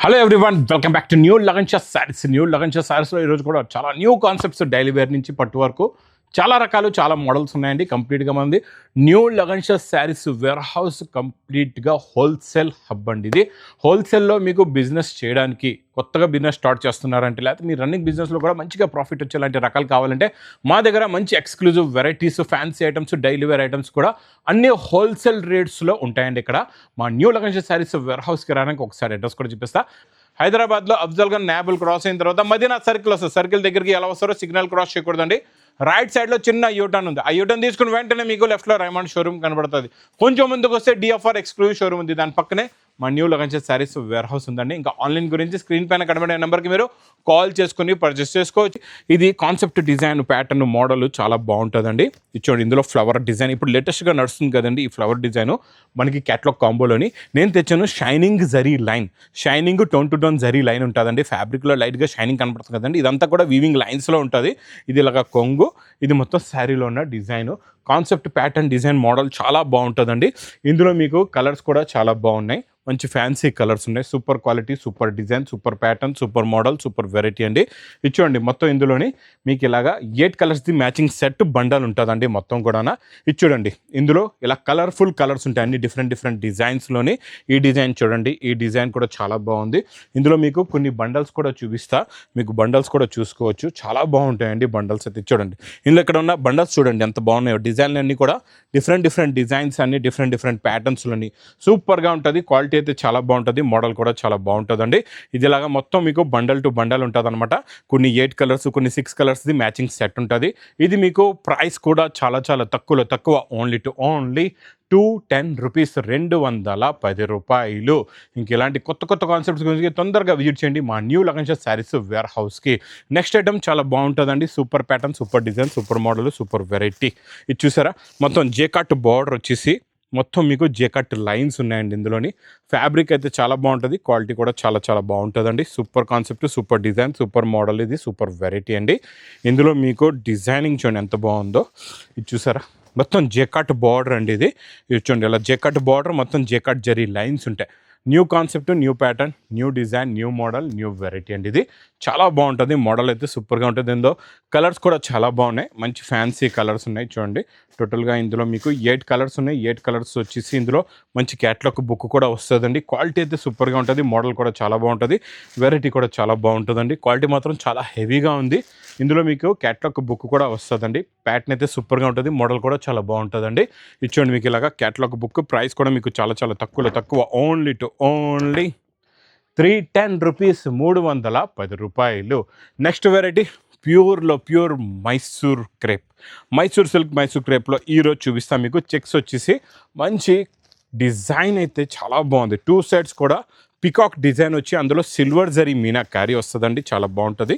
Hello everyone, welcome back to new Lagan Sha saris. New Lagan Shah శారీస్లో ఈరోజు కూడా చాలా న్యూ కాన్సెప్ట్స్ డైలీ వేర్ నుంచి పట్టు వరకు చాలా రకాలు చాలా మోడల్స్ ఉన్నాయండి. కంప్లీట్గా మంది new Lagan Sha sarees warehouse కంప్లీట్గా హోల్సేల్ హబ్ అండి. ఇది హోల్సేల్లో మీకు బిజినెస్ చేయడానికి కొత్తగా బిజినెస్ స్టార్ట్ చేస్తున్నారంటే, లేకపోతే మీ రన్నింగ్ బిజినెస్లో కూడా మంచిగా ప్రాఫిట్ వచ్చేలాంటి రకాలు కావాలంటే మా దగ్గర మంచి exclusive varieties, fancy items, daily wear items కూడా అన్ని హోల్సేల్ రేట్స్లో ఉంటాయండి. ఇక్కడ మా న్యూ లగన్ షా శారీస్ వేర్ హౌస్కి రావడానికి ఒకసారి అడ్రస్ కూడా చూపిస్తా. హైదరాబాద్లో అఫ్జల్ గన్ నాబుల్ క్రాస్ అయిన తర్వాత మదీనా సర్కిల్ వస్తుంది. సర్కిల్ దగ్గరికి ఎలా వస్తారో సిగ్నల్ క్రాస్ చేయకూడదండి. రైట్ సైడ్లో చిన్న యూటర్న్ ఉంది. ఆ యూటర్న్ తీసుకుని వెంటనే మీకు లెఫ్ట్లో రైమండ్ షోరూమ్ కనబడుతుంది. కొంచెం ముందుకు వస్తే డిఎఫ్ఆర్ ఎక్స్క్లూజివ్ షోరూమ్ ఉంది. దాని పక్కనే మా new Lagan Sha sarees warehouse ఉందండి. ఇంకా ఆన్లైన్ గురించి స్క్రీన్ పైన కనబడే నెంబర్కి మీరు కాల్ చేసుకుని పర్చేస్ చేసుకోవచ్చు. ఇది కాన్సెప్ట్ డిజైన్, ప్యాటర్న్, మోడల్ చాలా బాగుంటుందండి. ఇచ్చోండి, ఇందులో ఫ్లవర్ డిజైన్ ఇప్పుడు లేటెస్ట్గా నడుస్తుంది కదండి. ఈ ఫ్లవర్ డిజైన్ మనకి క్యాట్లాగ్ కాంబోలోని నేను తెచ్చాను. Shining zari line, shining tone to tone zari line ఉంటుందండి. ఫ్యాబ్రిక్లో లైట్గా షైనింగ్ కనపడుతుంది కదండి. ఇదంతా కూడా వీవింగ్ లైన్స్లో ఉంటుంది. ఇది ఇలాగ కొంగు, ఇది మొత్తం శారీలో ఉన్న design. Concept pattern design model చాలా బాగుంటుందండి. ఇందులో మీకు కలర్స్ కూడా చాలా బాగున్నాయి. మంచి ఫ్యాన్సీ కలర్స్ ఉన్నాయి. Super quality, super design, super pattern, super model, super variety అండి. ఇచ్చోండి, మొత్తం ఇందులోని మీకు ఇలాగా 8 కలర్స్ది మ్యాచింగ్ సెట్ బండల్ ఉంటుందండి మొత్తం కూడా. ఇచ్చూడండి, ఇందులో ఇలా కలర్ఫుల్ కలర్స్ ఉంటాయి అన్ని డిఫరెంట్ డిజైన్స్లోని. ఈ డిజైన్ చూడండి, ఈ డిజైన్ కూడా చాలా బాగుంది. ఇందులో మీకు కొన్ని బండల్స్ కూడా చూపిస్తా, మీకు బండల్స్ కూడా చూసుకోవచ్చు. చాలా బాగుంటాయండి బండల్స్ అయితే. చూడండి, ఇందులో ఇక్కడ ఉన్న బండల్స్ చూడండి ఎంత బాగున్నాయో. డిజైన్లు అన్నీ కూడా డిఫరెంట్ డిజైన్స్ అన్ని డిఫరెంట్ ప్యాటర్న్స్లోని సూపర్గా ఉంటుంది. క్వాలిటీ అయితే చాలా బాగుంటుంది. మోడల్ కూడా చాలా బాగుంటుందండి. ఇది ఇలాగా మొత్తం మీకు బండల్ టు బండల్ ఉంటుంది అనమాట. కొన్ని 8 కలర్స్, కొన్ని 6 కలర్స్ది మ్యాచింగ్ సెట్ ఉంటుంది. ఇది మీకు ప్రైస్ కూడా చాలా తక్కువ, ఓన్లీ 210 రూపీస్, 210 రూపాయలు. ఇంక ఇలాంటి కొత్త కాన్సెప్ట్స్ గురించి తొందరగా విజిట్ చేయండి మా న్యూ లగన్ షా శారీస్ వేర్ హౌస్కి. నెక్స్ట్ ఐటమ్ చాలా బాగుంటుందండి. Super pattern, super design, super model, super variety. ఇది చూసారా, మొత్తం జేకాట్ బార్డర్ వచ్చేసి మొత్తం మీకు జేకట్ లైన్స్ ఉన్నాయండి. ఇందులోని ఫ్యాబ్రిక్ అయితే చాలా బాగుంటుంది. క్వాలిటీ కూడా చాలా బాగుంటుందండి. Super concept, super design, super model, ఇది సూపర్ వెరైటీ అండి. ఇందులో మీకు డిజైనింగ్ చూడండి ఎంత బాగుందో. ఇది చూసారా, మొత్తం జేకట్ బార్డర్ అండి. ఇది చూడండి, ఇలా జేకట్ బార్డర్, మొత్తం జేకట్ జరీ లైన్స్ ఉంటాయి. New concept, new pattern, new design, new model, new variety అండి. ఇది చాలా బాగుంటుంది. మోడల్ అయితే సూపర్గా ఉంటుంది. ఇందులో కలర్స్ కూడా చాలా బాగున్నాయి. మంచి ఫ్యాన్సీ కలర్స్ ఉన్నాయి. చూడండి, టోటల్గా ఇందులో మీకు 8 కలర్స్ ఉన్నాయి. 8 కలర్స్ వచ్చేసి ఇందులో మంచి క్యాట్లాగ్ బుక్ కూడా వస్తుందండి. క్వాలిటీ అయితే సూపర్గా ఉంటుంది. మోడల్ కూడా చాలా బాగుంటుంది. వెరైటీ కూడా చాలా బాగుంటుందండి. క్వాలిటీ మాత్రం చాలా హెవీగా ఉంది. ఇందులో మీకు క్యాట్లాగ్ బుక్ కూడా వస్తుందండి. ప్యాటర్న్ అయితే సూపర్గా ఉంటుంది. మోడల్ కూడా చాలా బాగుంటుందండి. ఇచ్చోండి, మీకు ఇలాగా క్యాట్లాగ్ బుక్. ప్రైస్ కూడా మీకు చాలా తక్కువ, ఓన్లీ 310 రూపీస్, 310 రూపాయలు. Next variety pure Mysore crepe, Mysore silk, Mysore క్రేప్లో ఈరోజు చూపిస్తాను మీకు. చెక్స్ వచ్చేసి మంచి డిజైన్ అయితే చాలా బాగుంది. 2 సైడ్స్ కూడా పికాక్ డిజైన్ వచ్చి అందులో సిల్వర్ జరీ మీనా క్యారీ వస్తుందండి. చాలా బాగుంటుంది.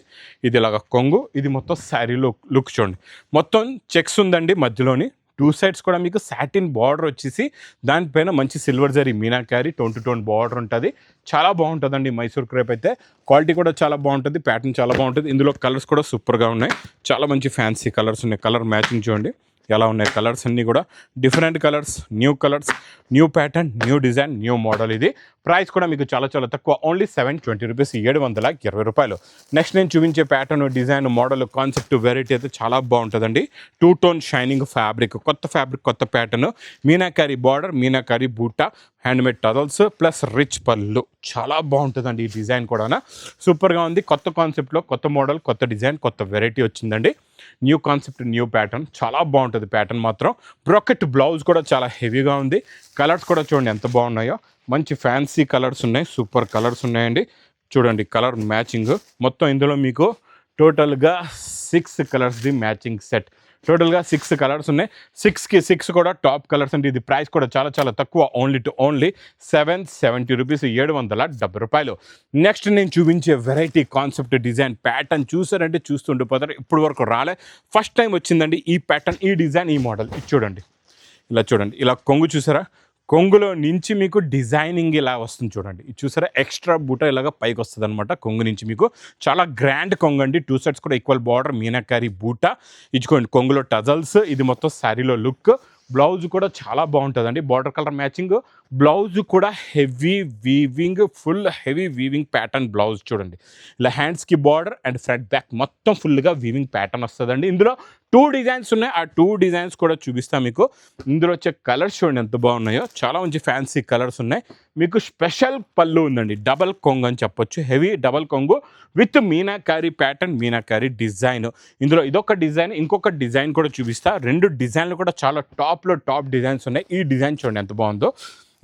ఇది ఇలాగ కొంగు, ఇది మొత్తం శారీలో లుక్ చూడండి. మొత్తం చెక్స్ ఉందండి మధ్యలోని. 2 సైడ్స్ కూడా మీకు సాటిన్ బార్డర్ వచ్చేసి దానిపైన మంచి silver zari Meena carry, tone to tone border ఉంటుంది. చాలా బాగుంటుందండి మైసూర్ క్రేప్ అయితే. క్వాలిటీ కూడా చాలా బాగుంటుంది. ప్యాటర్న్ చాలా బాగుంటుంది. ఇందులో కలర్స్ కూడా సూపర్గా ఉన్నాయి. చాలా మంచి ఫ్యాన్సీ కలర్స్ ఉన్నాయి. కలర్ మ్యాచింగ్ చూడండి ఎలా ఉన్నాయి. కలర్స్ అన్నీ కూడా different colours, new pattern, new design, new model. ఇది ప్రైస్ కూడా మీకు చాలా తక్కువ, ఓన్లీ 720 రూపీస్, 720 రూపాయలు. నెక్స్ట్ నేను చూపించే pattern, design, model, concept, variety అయితే చాలా బాగుంటుందండి. 2 టోన్ షైనింగ్ ఫ్యాబ్రిక్, కొత్త ప్యాటర్న్, మీనాకారీ బార్డర్, మీనాకారీ బూటా, హ్యాండ్మేడ్ టజల్స్ ప్లస్ రిచ్ పళ్ళు. చాలా బాగుంటుందండి ఈ డిజైన్ కూడా. సూపర్గా ఉంది. కొత్త కాన్సెప్ట్లో కొత్త మోడల్, కొత్త డిజైన్, కొత్త వెరైటీ వచ్చిందండి. న్యూ కాన్సెప్ట్, న్యూ ప్యాటర్న్, చాలా బాగుంటుంది. ప్యాటర్న్ మాత్రం బ్రోకెట్ బ్లౌజ్ కూడా చాలా హెవీగా ఉంది. కలర్స్ కూడా చూడండి ఎంత బాగున్నాయో. మంచి ఫ్యాన్సీ కలర్స్ ఉన్నాయి. సూపర్ కలర్స్ ఉన్నాయండి. చూడండి కలర్ మ్యాచింగ్. మొత్తం ఇందులో మీకు టోటల్గా 6 కలర్స్ది మ్యాచింగ్ సెట్. టోటల్గా 6 కలర్స్ ఉన్నాయి. 6కి 6 కూడా టాప్ కలర్స్ అండి. ఇది ప్రైస్ కూడా చాలా తక్కువ, ఓన్లీ 770 రూపీస్, 770 రూపాయలు. నెక్స్ట్ నేను చూపించే వెరైటీ, కాన్సెప్ట్, డిజైన్, ప్యాటర్న్ చూసారంటే చూస్తుండిపోతారు. ఇప్పుడు వరకు రాలే, ఫస్ట్ టైం వచ్చిందండి ఈ ప్యాటర్న్, ఈ డిజైన్, ఈ మోడల్. ఇది చూడండి, ఇలా చూడండి, ఇలా కొంగు చూసారా, కొంగులో నుంచి మీకు డిజైనింగ్ ఇలా వస్తుంది చూడండి. ఇది చూసారా, ఎక్స్ట్రా బూట ఇలాగ పైకి వస్తుంది అనమాట. కొంగు నుంచి మీకు చాలా గ్రాండ్ కొంగు అండి. 2 సైడ్స్ కూడా ఈక్వల్ బార్డర్, మీనాకారీ బూట. ఇచ్చుకోండి, కొంగులో టజల్స్, ఇది మొత్తం శారీలో లుక్. బ్లౌజ్ కూడా చాలా బాగుంటుందండి, బార్డర్ కలర్ మ్యాచింగ్. బ్లౌజ్ కూడా heavy weaving, full heavy weaving pattern blouse చూడండి. ఇలా హ్యాండ్స్కి బార్డర్ అండ్ ఫ్రంట్ బ్యాక్ మొత్తం ఫుల్గా వీవింగ్ ప్యాటర్న్ వస్తుందండి. ఇందులో 2 డిజైన్స్ ఉన్నాయి, ఆ 2 డిజైన్స్ కూడా చూపిస్తాను మీకు. ఇందులో వచ్చే కలర్స్ చూడండి ఎంత బాగున్నాయో, చాలా మంచి ఫ్యాన్సీ కలర్స్ ఉన్నాయి. మీకు స్పెషల్ పళ్ళు ఉందండి, డబల్ కొంగు అని చెప్పొచ్చు, హెవీ డబల్ కొంగు with meenakari pattern, meenakari design. ఇందులో ఇదొక డిజైన్, ఇంకొక డిజైన్ కూడా చూపిస్తా. 2 డిజైన్లు కూడా చాలా టాప్లో టాప్ డిజైన్స్ ఉన్నాయి. ఈ డిజైన్ చూడండి ఎంత బాగుందో.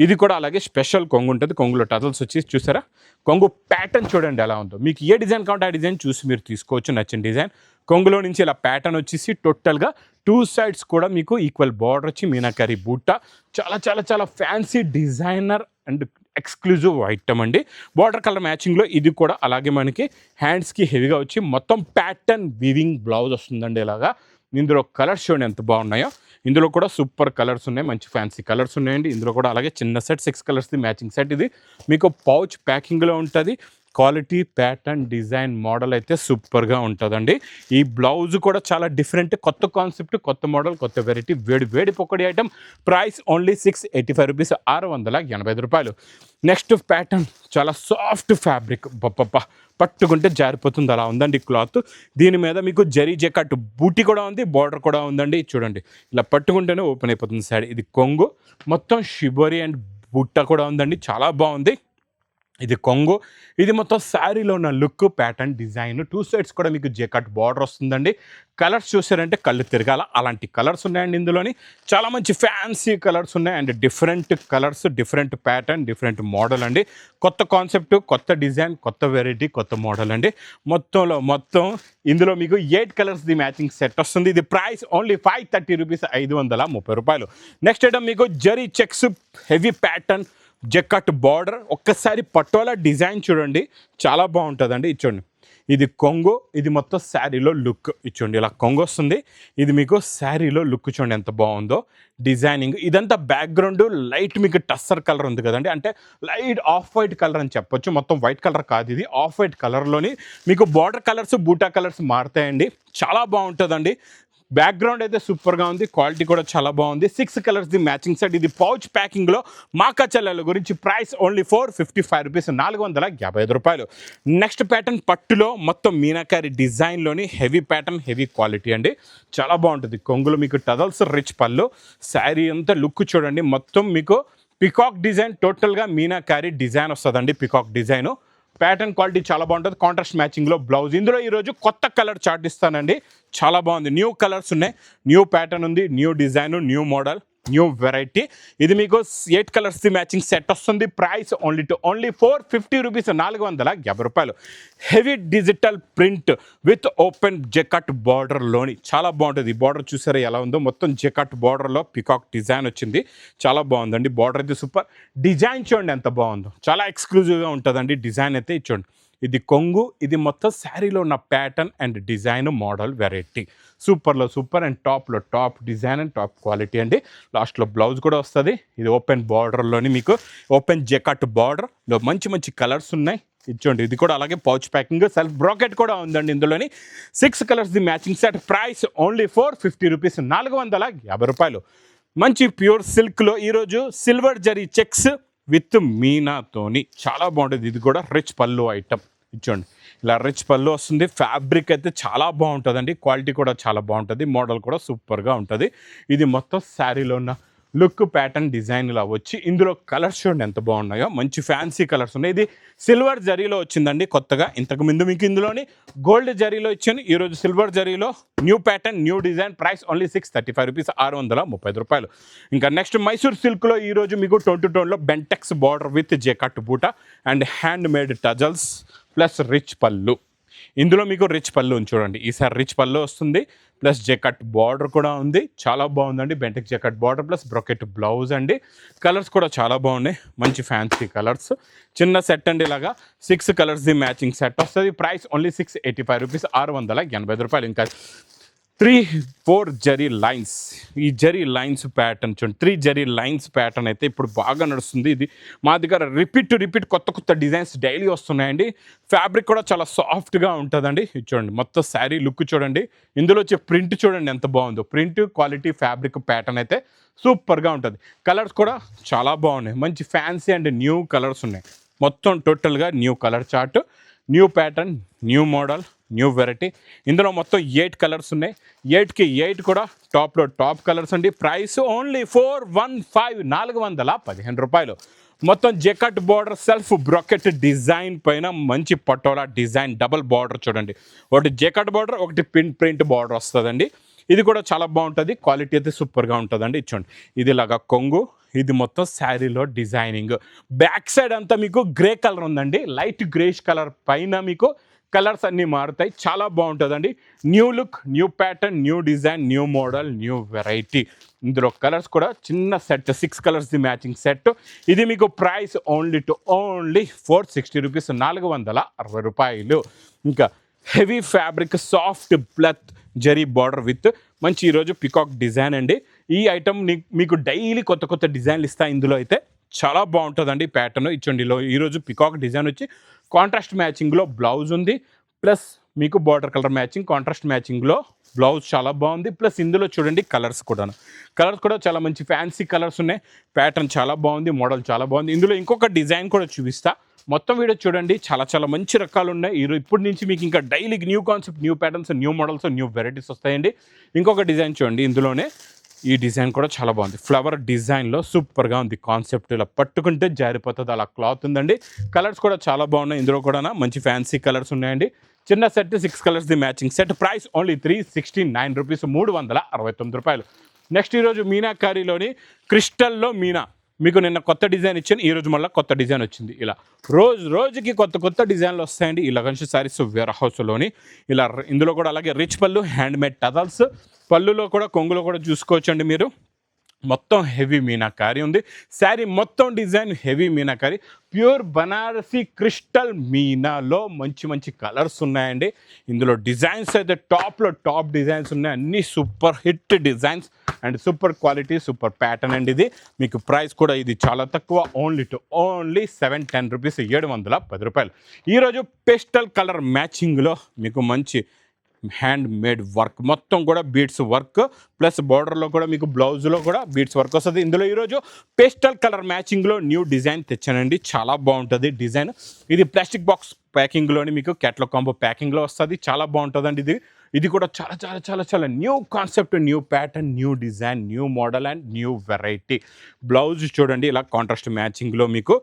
ఇది కూడా అలాగే స్పెషల్ కొంగు ఉంటుంది, కొంగులో టజల్స్ వచ్చి చూసారా, కొంగు ప్యాటర్న్ చూడండి ఎలా ఉందో. మీకు ఏ డిజైన్ కావాలంటే ఆ డిజైన్ చూసి మీరు తీసుకోవచ్చు, నచ్చిన డిజైన్. కొంగులో నుంచి ఇలా ప్యాటర్న్ వచ్చేసి టోటల్గా 2 సైడ్స్ కూడా మీకు ఈక్వల్ బార్డర్ వచ్చి మీనాకారి బూటా. చాలా చాలా చాలా fancy designer and exclusive item అండి. బార్డర్ కలర్ మ్యాచింగ్లో ఇది కూడా అలాగే మనకి హ్యాండ్స్కి హెవీగా వచ్చి మొత్తం ప్యాటర్న్ వీవింగ్ బ్లౌజ్ వస్తుందండి ఇలాగా. ఇందులో కలర్స్ చూడండి ఎంత బాగున్నాయో. ఇందులో కూడా సూపర్ కలర్స్ ఉన్నాయి, మంచి ఫ్యాన్సీ కలర్స్ ఉన్నాయండి. ఇందులో కూడా అలాగే చిన్న సెట్ 6 కలర్స్ది మ్యాచింగ్ సెట్. ఇది మీకు పౌచ్ ప్యాకింగ్లో ఉంటుంది. క్వాలిటీ ప్యాటర్న్ డిజైన్ మోడల్ అయితే సూపర్గా ఉంటుందండి. ఈ బ్లౌజ్ కూడా చాలా డిఫరెంట్, కొత్త కాన్సెప్ట్, కొత్త మోడల్, కొత్త వెరైటీ, వేడి వేడి పొక్కడి ఐటమ్. ప్రైస్ ఓన్లీ 685 రూపీస్, 685 రూపాయలు. నెక్స్ట్ ప్యాటర్న్ చాలా సాఫ్ట్ ఫ్యాబ్రిక్, పట్టుకుంటే జారిపోతుంది అలా ఉందండి క్లాత్. దీని మీద మీకు జరీ జెకట్ బూటీ కూడా ఉంది, బార్డర్ కూడా ఉందండి. చూడండి ఇలా పట్టుకుంటేనే ఓపెన్ అయిపోతుంది సైడ్. ఇది కొంగు మొత్తం షిబోరి అండ్ బుట్ట కూడా ఉందండి, చాలా బాగుంది. ఇది కొంగు, ఇది మొత్తం శారీలో ఉన్న లుక్, ప్యాటర్న్, డిజైన్. 2 సైడ్స్ కూడా మీకు జెకట్ బార్డర్ వస్తుందండి. కలర్స్ చూసారంటే కళ్ళు తిరగాల అలాంటి కలర్స్ ఉన్నాయండి. ఇందులోని చాలా మంచి ఫ్యాన్సీ కలర్స్ ఉన్నాయి and different colours, different pattern, different model అండి. కొత్త కాన్సెప్ట్, కొత్త డిజైన్, కొత్త వెరైటీ, కొత్త మోడల్ అండి. మొత్తం ఇందులో మీకు 8 కలర్స్ది మ్యాచింగ్ సెట్ వస్తుంది. ఇది ప్రైస్ ఓన్లీ 530 రూపీస్, 530 రూపాయలు. నెక్స్ట్ ఐటమ్ మీకు zari checks, heavy pattern, jacquard border. ఒక్కసారి పటోలా డిజైన్ చూడండి, చాలా బాగుంటుందండి. ఇచ్చోండి ఇది కొంగు, ఇది మొత్తం శారీలో లుక్. ఇచ్చోండి ఇలా కొంగు వస్తుంది. ఇది మీకు శారీలో లుక్ చూడండి ఎంత బాగుందో డిజైనింగ్. ఇదంతా బ్యాక్గ్రౌండ్ లైట్ మీకు టస్సర్ కలర్ ఉంది కదండి, అంటే లైట్ ఆఫ్ వైట్ కలర్ అని చెప్పొచ్చు. మొత్తం వైట్ కలర్ కాదు, ఇది ఆఫ్ వైట్ కలర్లోని మీకు బార్డర్ కలర్స్, బూటా కలర్స్ మారుతాయండి. చాలా బాగుంటుందండి. బ్యాక్గ్రౌండ్ అయితే సూపర్గా ఉంది, క్వాలిటీ కూడా చాలా బాగుంది. 6 కలర్స్ది మ్యాచింగ్ సెట్. ఇది పౌచ్ ప్యాకింగ్లో మాకా చెల్లెల గురించి. ప్రైస్ ఓన్లీ 455 రూపీస్, 455 రూపాయలు. నెక్స్ట్ ప్యాటర్న్ పట్టులో మొత్తం మీనాకారి డిజైన్లోని హెవీ ప్యాటర్న్, హెవీ క్వాలిటీ అండి, చాలా బాగుంటుంది. కొంగులు మీకు టజల్స్, రిచ్ పళ్ళు, శారీ అంతా లుక్ చూడండి. మొత్తం మీకు పికాక్ డిజైన్, టోటల్గా మీనాకారి డిజైన్ వస్తుందండి, పికాక్ డిజైను. ప్యాటర్న్ క్వాలిటీ చాలా బాగుంటుంది, కాంట్రాస్ట్ మ్యాచింగ్లో బ్లౌజ్. ఇందులో ఈరోజు కొత్త కలర్ చార్ట్ ఇస్తానండి, చాలా బాగుంది. న్యూ కలర్స్ ఉన్నాయి, న్యూ ప్యాటర్న్ ఉంది, new design, new model, new variety. ఇది మీకు 8 కలర్స్ది మ్యాచింగ్ సెట్ వస్తుంది. ప్రైస్ ఓన్లీ 450 రూపీస్, 450 రూపాయలు. Heavy digital print with open జెకట్ బార్డర్లోని చాలా బాగుంటుంది. ఈ బార్డర్ చూసారా ఎలా ఉందో, మొత్తం జెకట్ బార్డర్లో పికాక్ డిజైన్ వచ్చింది, చాలా బాగుందండి. బార్డర్ అయితే సూపర్. డిజైన్ చూడండి ఎంత బాగుందో, చాలా ఎక్స్క్లూజివ్గా ఉంటుందండి డిజైన్ అయితే. చూడండి ఇది కొంగు, ఇది మొత్తం శారీలో ఉన్న pattern and design, model, variety. సూపర్లో సూపర్ అండ్ టాప్లో top design and top quality అండి. లాస్ట్లో బ్లౌజ్ కూడా వస్తుంది. ఇది ఓపెన్ బార్డర్లోని మీకు ఓపెన్ జెకట్ బార్డర్లో మంచి మంచి కలర్స్ ఉన్నాయి. ఇచ్చోండి ఇది కూడా అలాగే పౌచ్ ప్యాకింగ్, సెల్ఫ్ బ్రాకెట్ కూడా ఉందండి. ఇందులోని 6 కలర్స్ది matching set. Price only 450 rupees, 450 రూపాయలు. మంచి ప్యూర్ సిల్క్లో ఈరోజు సిల్వర్ జరీ చెక్స్ విత్ మీనాతోని చాలా బాగుంటుంది. ఇది కూడా రిచ్ పళ్ళు ఐటమ్. ఇచ్చోండి ఇలా రిచ్ పళ్ళు వస్తుంది. ఫ్యాబ్రిక్ అయితే చాలా బాగుంటుందండి, క్వాలిటీ కూడా చాలా బాగుంటుంది, మోడల్ కూడా సూపర్గా ఉంటుంది. ఇది మొత్తం శారీలో ఉన్న లుక్, ప్యాటర్న్, డిజైన్ ఇలా వచ్చి ఇందులో కలర్స్ చూడండి ఎంత బాగున్నాయో, మంచి ఫ్యాన్సీ కలర్స్ ఉన్నాయి. ఇది సిల్వర్ జరీలో వచ్చిందండి కొత్తగా. ఇంతకు ముందు మీకు ఇందులోని గోల్డ్ జరీలో ఇచ్చాను, ఈరోజు సిల్వర్ జరీలో new pattern, new design. Price only 635 rupees, 630 రూపాయలు. ఇంకా నెక్స్ట్ మైసూర్ సిల్క్లో ఈరోజు మీకు టోన్ టు టోన్లో బెంటెక్స్ బార్డర్ విత్ జెకట్ బూటా and hand made tassels plus rich పళ్ళు. ఇందులో మీకు రిచ్ పళ్ళు ఉంది చూడండి, ఈసారి రిచ్ పళ్ళు వస్తుంది, ప్లస్ జెకట్ బార్డర్ కూడా ఉంది, చాలా బాగుందండి. బెంటెక్ జెకట్ బార్డర్ ప్లస్ బ్రొకెట్ బ్లౌజ్ అండి. కలర్స్ కూడా చాలా బాగున్నాయి, మంచి ఫ్యాన్సీ కలర్స్. చిన్న సెట్ అండి, ఇలాగా 6 కలర్స్ది మ్యాచింగ్ సెట్ వస్తుంది. ప్రైస్ ఓన్లీ 685 రూపీస్, 680 రూపాయలు. ఇంకా 3-4 జరీ లైన్స్, ఈ జరీ లైన్స్ ప్యాటర్న్ చూడండి. 3 జరీ లైన్స్ ప్యాటర్న్ అయితే ఇప్పుడు బాగా నడుస్తుంది. ఇది మా దగ్గర రిపీట్ కొత్త డిజైన్స్ డైలీ వస్తున్నాయండి. ఫ్యాబ్రిక్ కూడా చాలా సాఫ్ట్గా ఉంటుందండి. ఇది చూడండి, మొత్తం శారీ లుక్ చూడండి. ఇందులో వచ్చే ప్రింట్ చూడండి ఎంత బాగుందో. ప్రింట్ క్వాలిటీ ఫ్యాబ్రిక్ ప్యాటర్న్ అయితే సూపర్గా ఉంటుంది. కలర్స్ కూడా చాలా బాగున్నాయి. మంచి ఫ్యాన్సీ అండ్ న్యూ కలర్స్ ఉన్నాయి. మొత్తం టోటల్గా new colour chart, new pattern, new model, new variety. ఇందులో మొత్తం 8 కలర్స్ ఉన్నాయి. 8కి 8 కూడా టాప్లో టాప్ కలర్స్ అండి. ప్రైస్ ఓన్లీ 415 రూపాయలు. మొత్తం జెకట్ బార్డర్, సెల్ఫ్ బ్రాకెట్ డిజైన్ పైన మంచి పటోలా డిజైన్, డబల్ బార్డర్ చూడండి. ఒకటి జెకట్ బార్డర్, ఒకటి ప్రింట్ బార్డర్ వస్తుందండి. ఇది కూడా చాలా బాగుంటుంది. క్వాలిటీ అయితే సూపర్గా ఉంటుందండి. చూడండి, ఇది ఇలాగా కొంగు, ఇది మొత్తం శారీలో డిజైనింగ్. బ్యాక్ సైడ్ అంతా మీకు గ్రే కలర్ ఉందండి. లైట్ గ్రేష్ కలర్ పైన మీకు కలర్స్ అన్నీ మారుతాయి. చాలా బాగుంటుందండి. New look, new pattern, new design, new model, new variety. ఇందులో కలర్స్ కూడా చిన్న సెట్, 6 కలర్స్ది మ్యాచింగ్ సెట్. ఇది మీకు ప్రైస్ ఓన్లీ 460 రూపీస్, 460 రూపాయలు. ఇంకా హెవీ ఫ్యాబ్రిక్, సాఫ్ట్ బ్లత్ జరీ బార్డర్ విత్ మంచి ఈరోజు పికాక్ డిజైన్ అండి. ఈ ఐటమ్ మీకు డైలీ కొత్త డిజైన్లు ఇస్తాయి. ఇందులో అయితే చాలా బాగుంటుందండి ప్యాటర్న్. ఇచ్చండి, ఈరోజు పికాక్ డిజైన్ వచ్చి కాంట్రాస్ట్ మ్యాచింగ్లో బ్లౌజ్ ఉంది. ప్లస్ మీకు బార్డర్ కలర్ మ్యాచింగ్, కాంట్రాస్ట్ మ్యాచింగ్లో బ్లౌజ్ చాలా బాగుంది. ప్లస్ ఇందులో చూడండి కలర్స్ కూడా చాలా మంచి ఫ్యాన్సీ కలర్స్ ఉన్నాయి. ప్యాటర్న్ చాలా బాగుంది, మోడల్ చాలా బాగుంది. ఇందులో ఇంకొక డిజైన్ కూడా చూపిస్తా. మొత్తం వీడియో చూడండి. చాలా మంచి రకాలు ఉన్నాయి. ఇప్పటి నుంచి మీకు ఇంకా daily new concept, new patterns, new models, new varieties వస్తాయండి. ఇంకొక డిజైన్ చూడండి. ఇందులోనే ఈ డిజైన్ కూడా చాలా బాగుంది. ఫ్లవర్ డిజైన్లో సూపర్గా ఉంది కాన్సెప్ట్. ఇలా పట్టుకుంటే జారిపోతుంది, అలా క్లాత్ ఉందండి. కలర్స్ కూడా చాలా బాగున్నాయి. ఇందులో కూడా మంచి ఫ్యాన్సీ కలర్స్ ఉన్నాయండి. చిన్న సెట్, 6 కలర్స్ది matching set. Price only 369 rupees, 369 రూపాయలు. నెక్స్ట్ ఈరోజు మీనాకారీలోని క్రిస్టల్లో మీనా, మీకు నిన్న కొత్త డిజైన్ ఇచ్చాను, ఈరోజు మళ్ళీ కొత్త డిజైన్ వచ్చింది. ఇలా రోజుకి కొత్త డిజైన్లు వస్తాయండి ఈ లగన్స్ శారీస్ వేర్ హౌస్లోని. ఇలా ఇందులో కూడా అలాగే రిచ్ పళ్ళు, హ్యాండ్మేడ్ టజల్స్, పళ్ళులో కూడా కొంగులో కూడా చూసుకోవచ్చండి మీరు. మొత్తం హెవీ మీనాకారి ఉంది. శారీ మొత్తం డిజైన్ హెవీ మీనాకారి, ప్యూర్ బనారసి క్రిస్టల్ మీనాలో మంచి కలర్స్ ఉన్నాయండి. ఇందులో డిజైన్స్ అయితే టాప్ డిజైన్స్ ఉన్నాయి. అన్నీ super hit designs and super quality, super pattern అండి. ఇది మీకు ప్రైస్ కూడా ఇది చాలా తక్కువ, ఓన్లీ 710 రూపీస్, 710 రూపాయలు. ఈరోజు పేస్టల్ కలర్ మ్యాచింగ్లో మీకు మంచి హ్యాండ్ మేడ్ వర్క్, మొత్తం కూడా బీడ్స్ వర్క్, ప్లస్ బార్డర్లో కూడా మీకు బ్లౌజ్లో కూడా బీడ్స్ వర్క్ వస్తుంది. ఇందులో ఈరోజు పేస్టల్ కలర్ మ్యాచింగ్లో న్యూ డిజైన్ తెచ్చానండి. చాలా బాగుంటుంది డిజైన్. ఇది ప్లాస్టిక్ బాక్స్ ప్యాకింగ్లోని మీకు క్యాట్లాగ్ కాంబో ప్యాకింగ్లో వస్తుంది. చాలా బాగుంటుందండి. ఇది కూడా చాలా new concept, new pattern, new design, new model and new variety. Blouse చూడండి, ఇలా కాంట్రాస్ట్ మ్యాచింగ్లో మీకు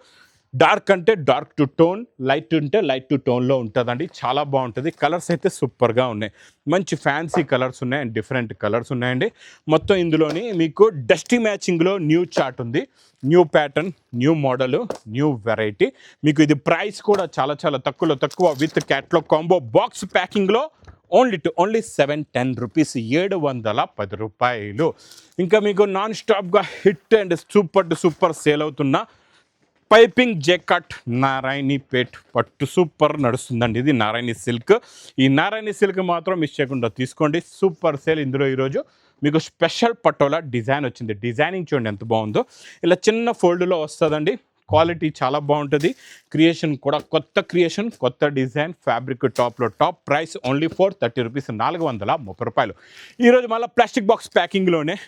డార్క్ అంటే డార్క్ టు టోన్, లైట్ ఉంటే లైట్ టు టోన్లో ఉంటుందండి. చాలా బాగుంటుంది. కలర్స్ అయితే సూపర్గా ఉన్నాయి. మంచి ఫ్యాన్సీ కలర్స్ ఉన్నాయి అండ్ డిఫరెంట్ కలర్స్ ఉన్నాయండి. మొత్తం ఇందులోని మీకు డస్టీ మ్యాచింగ్లో న్యూ చార్ట్ ఉంది, new pattern, new model, new variety. మీకు ఇది ప్రైస్ కూడా చాలా తక్కువ with catalogue combo box ప్యాకింగ్లో only 710 rupees, 710 రూపాయలు. ఇంకా మీకు నాన్ స్టాప్గా హిట్ అండ్ సూపర్ సేల్ అవుతున్న పైపింగ్ జెకట్ నారాయణి పేట్ పట్టు సూపర్ నడుస్తుందండి. ఇది నారాయణి సిల్క్. ఈ నారాయణి సిల్క్ మాత్రం మిస్ చేయకుండా తీసుకోండి, సూపర్ సేల్. ఇందులో ఈరోజు మీకు స్పెషల్ పటోలా డిజైన్ వచ్చింది. డిజైనింగ్ చూడండి ఎంత బాగుందో. ఇలా చిన్న ఫోల్డ్లో వస్తుందండి. క్వాలిటీ చాలా బాగుంటుంది. క్రియేషన్ కూడా కొత్త క్రియేషన్, కొత్త డిజైన్, ఫ్యాబ్రిక్ టాప్లో టాప్. ప్రైస్ ఓన్లీ 430 రూపీస్, 430 రూపాయలు. ఈరోజు మళ్ళీ ప్లాస్టిక్ బాక్స్ ప్యాకింగ్లోనే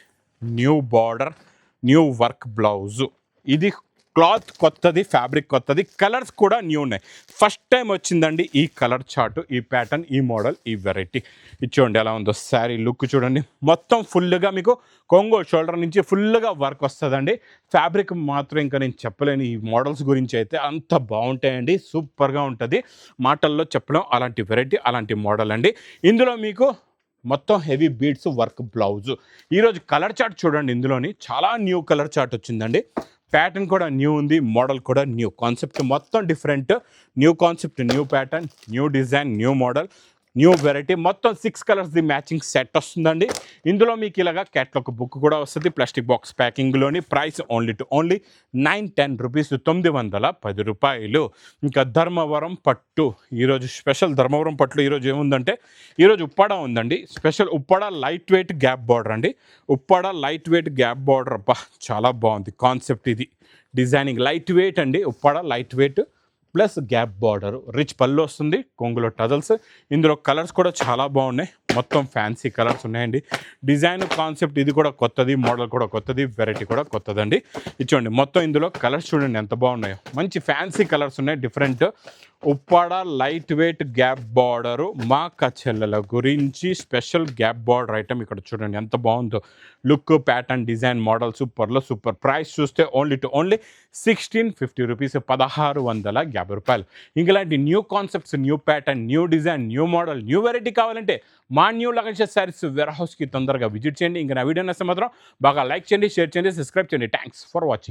new border, new work blouse. ఇది క్లాత్ కొత్తది, ఫ్యాబ్రిక్ కొత్తది, కలర్స్ కూడా న్యూ ఉన్నాయి. ఫస్ట్ టైం వచ్చిందండి ఈ కలర్ చార్ట్, ఈ ప్యాటర్న్, ఈ మోడల్, ఈ వెరైటీ. ఇది చూడండి ఎలా ఉందో. శారీ లుక్ చూడండి. మొత్తం ఫుల్గా మీకు కొంగో షోల్డర్ నుంచి ఫుల్గా వర్క్ వస్తుందండి. ఫ్యాబ్రిక్ మాత్రం ఇంకా నేను చెప్పలేను. ఈ మోడల్స్ గురించి అయితే అంత బాగుంటాయండి, సూపర్గా ఉంటుంది. మాటల్లో చెప్పలేం. అలాంటి వెరైటీ, అలాంటి మోడల్ అండి. ఇందులో మీకు మొత్తం హెవీ బీడ్స్ వర్క్ బ్లౌజు. ఈరోజు కలర్ చార్ట్ చూడండి. ఇందులోని చాలా న్యూ కలర్ చార్ట్ వచ్చిందండి. ప్యాటర్న్ కూడా న్యూ ఉంది, మోడల్ కూడా న్యూ. కాన్సెప్ట్ మొత్తం different. New concept, new pattern, new design, new model. New variety మొత్తం 6 కలర్స్ ది మ్యాచింగ్ సెట్ వస్తుందండి. ఇందులో మీకు ఇలాగా క్యాట్లాగ్ బుక్ కూడా వస్తుంది ప్లాస్టిక్ బాక్స్ ప్యాకింగ్లోని. ప్రైస్ ఓన్లీ 910 రూపీస్, 910 రూపాయలు. ఇంకా ధర్మవరం పట్టు ఈరోజు స్పెషల్. ధర్మవరం పట్టులో ఈరోజు ఏముందంటే ఈరోజు ఉప్పాడ ఉందండి special. Uppada light weight gap border అండి. Uppada light weight gap border అబ్బా చాలా బాగుంది కాన్సెప్ట్. ఇది డిజైనింగ్ లైట్ వెయిట్ అండి. Uppada light weight plus gap border, rich పళ్ళు వస్తుంది, కొంగులో టజల్స్. ఇందులో కలర్స్ కూడా చాలా బాగున్నాయి, మొత్తం ఫ్యాన్సీ కలర్స్ ఉన్నాయండి. డిజైన్ కాన్సెప్ట్ ఇది కూడా కొత్తది, మోడల్ కూడా కొత్తది, వెరైటీ కూడా కొత్తదండి. ఇచ్చోండి మొత్తం ఇందులో కలర్స్ చూడండి ఎంత బాగున్నాయో, మంచి ఫ్యాన్సీ కలర్స్ ఉన్నాయి different. Uppada light weight gap border మా చెల్లెల గురించి స్పెషల్ గ్యాప్ బార్డర్ ఐటమ్. ఇక్కడ చూడండి ఎంత బాగుందో లుక్, ప్యాటర్న్, డిజైన్, మోడల్ సూపర్లో సూపర్. ప్రైస్ చూస్తే ఓన్లీ 1650 రూపీస్, 1650 రూపాయలు. ఇంకలాంటి new concepts, new pattern, new design, new model, new variety కావాలంటే మా న్యూ లగన్ శారీస్ వేర్ హౌస్కి తొందరగా విజిట్ చేయండి. ఇంకా నా వీడియో నచ్చితే మాత్రం బాగా లైక్ చేయండి, షేర్ చేయండి, సబ్స్క్రైబ్ చేయండి. Thanks for watching.